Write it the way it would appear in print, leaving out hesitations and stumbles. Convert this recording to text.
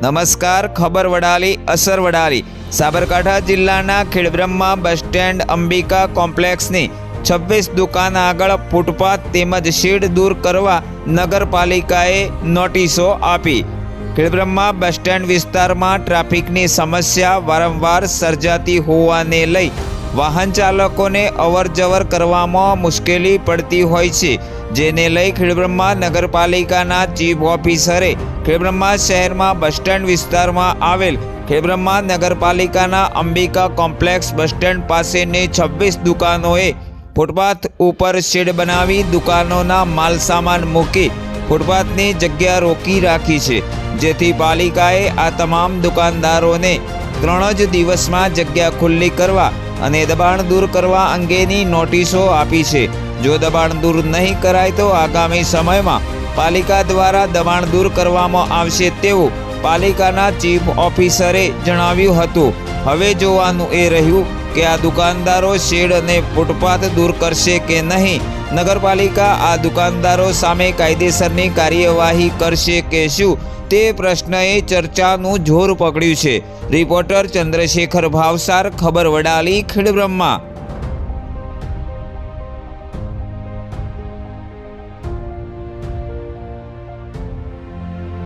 નમસ્કાર, ખબર વડાલી, અસર વડાલી। સાબરકાંઠા જિલ્લાના ખેડબ્રહ્મા બસ સ્ટેન્ડ અંબિકા કોમ્પ્લેક્સની 26 દુકાન આગળ ફૂટપાથ તેમજ શેડ દૂર કરવા નગરપાલિકાએ નોટિસો આપી। ખેડબ્રહ્મા બસ સ્ટેન્ડ વિસ્તારમાં ટ્રાફિકની સમસ્યા વારંવાર સર્જાતી હોવાને લઈ વાહન ચાલકોને અવરજવર કરવામાં મુશ્કેલી પડતી હોય છે, જેને લઈ ખેડબ્રહ્મા નગરપાલિકાના ચીફ ઓફિસરે ખેડબ્રહ્મા શહેરમાં બસ સ્ટેન્ડ વિસ્તારમાં આવેલ ખેડબ્રહ્મા નગરપાલિકાના અંબિકા કોમ્પ્લેક્સ બસ સ્ટેન્ડ પાસેની 26 દુકાનોએ ફૂટપાથ ઉપર શેડ બનાવી દુકાનોના માલસામાન મૂકી ફૂટપાથની જગ્યા રોકી રાખી છે, જેથી પાલિકાએ આ તમામ દુકાનદારોને 3 જ દિવસમાં જગ્યા ખુલ્લી કરવા અને દબાણ દૂર કરવા અંગેની નોટિસો આપી છે। જો દબાણ દૂર નહીં કરાય તો આગામી સમયમાં પાલિકા દ્વારા દબાણ દૂર કરવામાં આવશે તેવું પાલિકાના ચીફ ઓફિસરે જણાવ્યું હતું। હવે જોવાનું એ રહ્યું કે આ દુકાનદારો શેડ અને ફૂટપાથ દૂર કરશે કે નહીં। નગરપાલિકા આ દુકાનદારો સામે કાયદેસરની કાર્યવાહી કરશે કે શું, તે પ્રશ્નએ ચર્ચાનું જોર પકડ્યું છે। રિપોર્ટર ચંદ્રશેખર ભાવસાર, ખબર વડાલી, ખેડબ્રહ્મા।